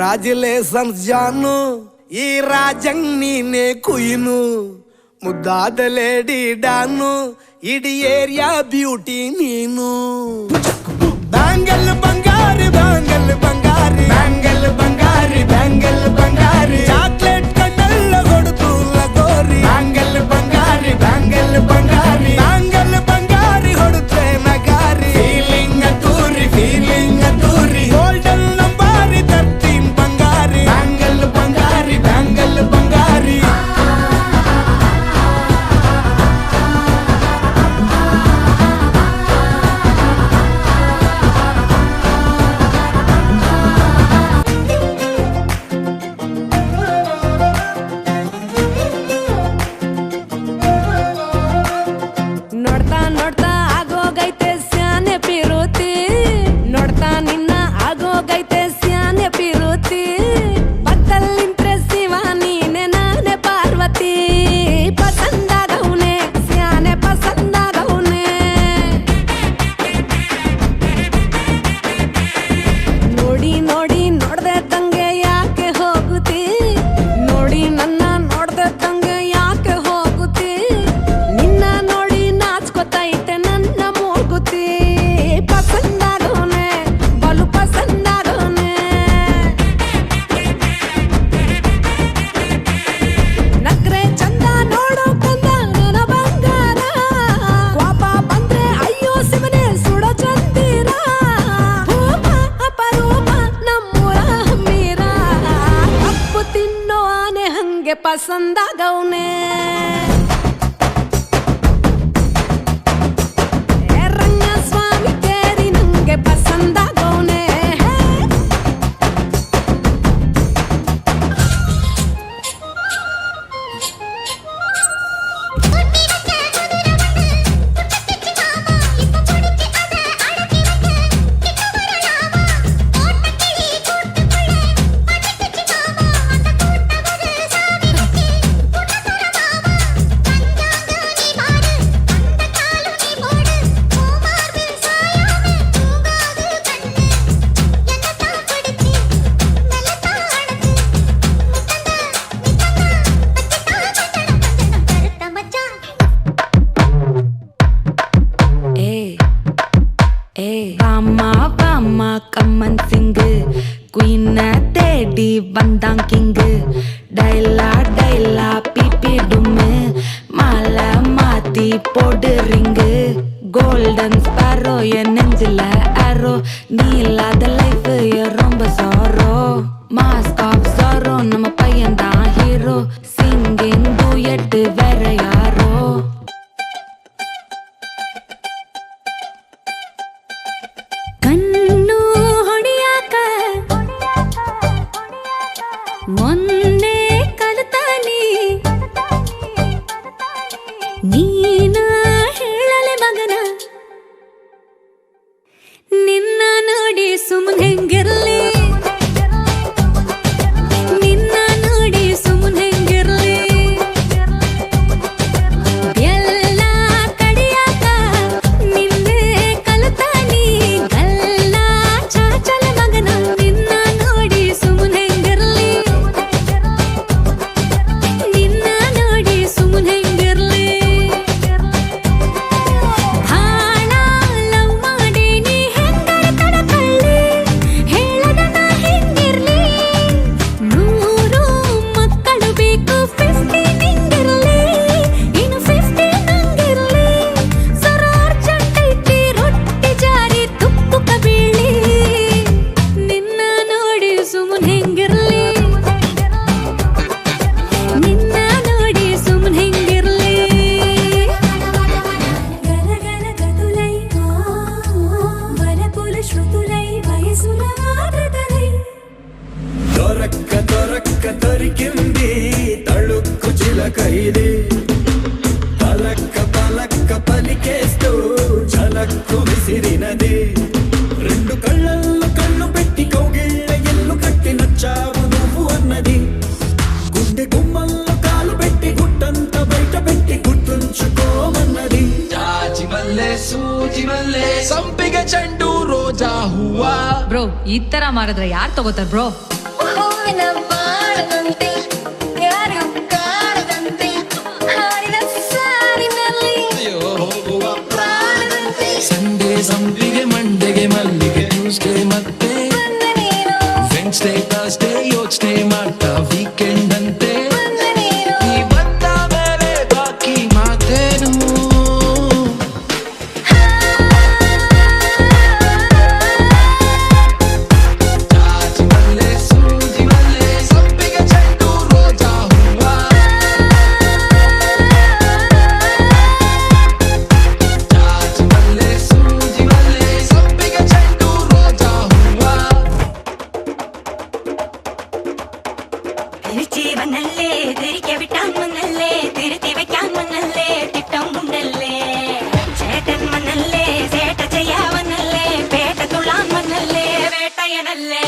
Congratulations ಜಾನು, ಈ ರಾಜಂಗ್ ನೀನೆ ಕುಯ್ನು, ಮುದ್ದಾದ ಲೇಡಿ ಡಾನು, ಇಡೀ ಏರಿಯಾ ಬ್ಯೂಟಿ ನೀನು. ಬ್ಯಾಂಗಲ್ ಬಂಗಾರಿ ಬ್ಯಾಂಗಲ್ ಬಂಗಾರಿ ಬ್ಯಾಂಗಲ್ ಬಂಗಾರಿ ಬ್ಯಾಂಗಲ್ ಬಂಗಾರಿ, ಚಾಕ್ಲೇಟ್ ಕಣ್ಣೆಲ್ಲ ಹೊಡೆದು ಲಗೋರಿ. ಬ್ಯಾಂಗಲ್ ಬಂಗಾರಿ ಬ್ಯಾಂಗಲ್ ಬಂಗಾರಿ ಬ್ಯಾಂಗಲ್ ಬಂಗಾರಿ ಹೊಡೆದ್ರೆ ನಗಾರಿ. ಫೀಲಿಂಗ್ ಅದ್ದೂರಿ ಗೋಲ್ಡನ್ ನಂಬಾರಿ 13 ಬಂಗಾರಿ. ಬ್ಯಾಂಗಲ್ ಬಂಗಾರಿ ಬ್ಯಾಂಗಲ್ ಬಂಗಾರಿ. ನೋಡ್ತಾ ನೋಡ್ತಾ ಆಗೋಗೈತೆ ಸ್ಯಾನೆ ಪಿರುತಿ, ನೋಡ್ತಾ ನಿನ್ನ ಆಗೋಗೈತೆ ಸ್ಯಾನೆ ಪಿರುತಿ. ಪಕ್ಕಲ್ಲಿಂತ್ರೆ ಶಿವ ನೀನೆ ನಾನೆ ಪಾರ್ವತಿ, ಪಸಂದಾಗವ್ನೆ ಸ್ಯಾನೆ ಪಸಂದಾಗವ್ನೆ. ನೋಡಿ ನೋಡಿ ನೋಡ್ದೆ ತಂಗೆ ಯಾಕೆ ಹೋಗುತ್ತಿ, ನೋಡಿ ನನ್ನ ನೋಡ್ದೆ ತಂಗೆ ಯಾಕೆ ಹೋಗುತ್ತಿ. ನಿನ್ನ ನೋಡಿ ನಾಚ್ಕೊತೈತೆ ನನ್ನ ಮೂಗುತಿ, ಪಸಂದಾಗವ್ನೆ ಬಲು ಪಸಂದಾಗವ್ನೆ. ನಕ್ರೆ ಚಂದ ನೋಡೋ ಕಂದ ನನ್ನ ಬಂಗಾರ, ಕೋಪ ಬಂದ್ರೆ ಅಯ್ಯೋ ಶಿವನೇ ಸುಡೋ ಚಂದಿರ. ಭೂಪ ಅಪರೂಪ ನಮ್ಮೂರ ಹಮ್ಮೀರ, ಕಪ್ಪು ತಿನ್ನೋ ಆನೆ ಹಂಗೆ ಪಸಂದಾಗವ್ನೆ. ರಂಗಸ್ವಾಮಿ ಕೇರಿ ನಂಗೆ ಪಸಂದಾಗವ್ನೆ. வாமா கம்மன் சிங்கு, குயின தேடி வந்தான் கிங்கு. டைலா டைலா பிபி டும்மு, மாலை மாத்தி போடு ரிங்கு. கோல்டன் ஸ்பாரோ என் நெஞ்சில ஆரோ, நீ இல்லாத லைஃப் ரொம்ப சாரோ. மாஸ்க் ஆஃப் சாரோ நம்ம பையன் தான் ஹீரோ, சிங்கிங் டூயட் வேற யாரோ. ಕಣ್ಣು ಹೊಡಿಯಾಕ ಮೊನ್ನೆ ಕಲಿತಾನಿ, ನೀನ ಹೇಳಲೆ ಮಗನ ನಿನ್ನ ನೋಡಿ ಸುಮ್ಮನೆ ಹೆಂಗಿರ್ಲಿ, ನಿನ್ನ ನೋಡಿ ಸುಮ್ಮನೆ ಹೆಂಗಿರ್ಲಿ. ಎಲ್ಲ ಕಡಿಯಾಕ ನಿನ್ನೆ ಕಲಿತಾನಿ, ಗಲ್ಲ ಚಾಚಲ ಮಗನ ನಿನ್ನ ನೋಡಿ ಸುಮ್ಮನೆ ಹೆಂಗಿರ್ಲಿ, ನಿನ್ನ ನೋಡಿ ಸುಮ್ಮನೆ ಹೆಂಗಿರ್ಲಿ. ಹಾಳ ಲವ್ ಮಾಡಿ ನೀ ಹೆಂಗರ ತಡಕಳ್ಳಿ, ಹೇಳದ ನಾ ಹೆಂಗಿರ್ಲಿ. 100 ಮಕ್ಕಳು ಬೇಕು 50 ನಿಂಗಿರ್ಲಿ, ಇನ್ನು 50 ನಂಗಿರ್ಲಿ. ಸರಾರ್ ಚಟ್ಟೈತಿ ರೊಟ್ಟಿ ಜಾರಿ ತುಪ್ಪುಕ ಬೀಳಿ, ನಿನ್ನ ನೋಡಿ ಸುಮ್ಮನೆ ಹೆಂಗಿರ್ಲಿ, ನಿನ್ನ ನೋಡಿ ಸುಮ್ಮನೆ ಹೆಂಗಿರ್ಲಿ. ಗಲಗಲ ಗದುಲೈ ವನಪುಲ ಶ್ರುತುಲೈ ವಯಸ್ಸುಲ ಆದ್ರತಲೈ. దొరక్క దొరికింది తళుక్కు చిలకైది, పలక్క పలికేస్తూ చలక్కు విసిరినది. రెండు కళ్ళల్లో కళ్ళు పెట్టి కౌగిళ్ళ ఎల్లు కట్టి నచ్చావు నువ్వు అన్నది. గుండె గుమ్మల్లో కాలు పెట్టి గుట్టంత బయట పెట్టి గుర్తుంచుకోమన్నది. జాజి మల్లె ಸೂಜಿ ಮಲ್ಲೆ ಸಂಪಿಗೆ ಚೆಂಡು ರೋಜಾ ಹೂವ. ಬ್ರೋ ಈ ತರ ಮಾರಿದ್ರೆ ಯಾರು ತಗೋತಾರ ಬ್ರೋ? വന്നല്ലേ തിരികെ വിട്ടാൻ വന്നല്ലേ തിരുത്തി വെക്കാൻ വന്നല്ലേ തിട്ടം ഉണ്ടല്ലേ ചേട്ടൻ വന്നല്ലേ ചേട്ട ചെയ്യാ വന്നല്ലേ പേട്ട തുള്ളാൻ വന്നല്ലേ വേട്ടയനല്ലേ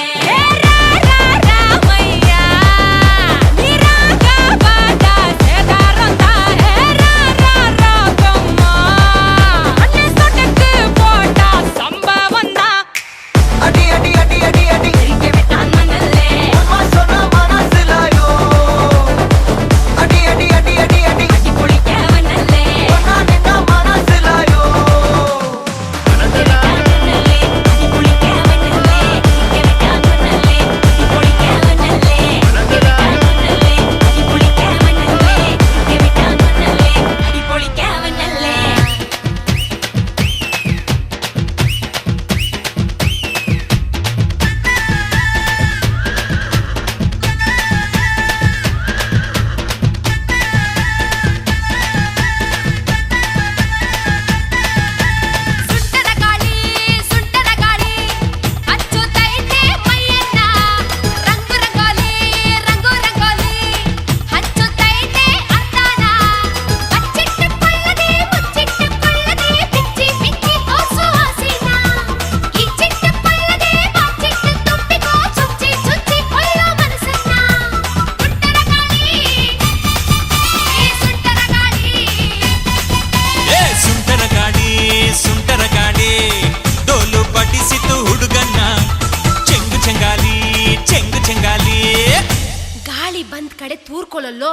ಗಾಳಿ ಬಂದ್ ಕಡೆ ತೂರ್ಕೊಳ್ಳಲ್ಲೋ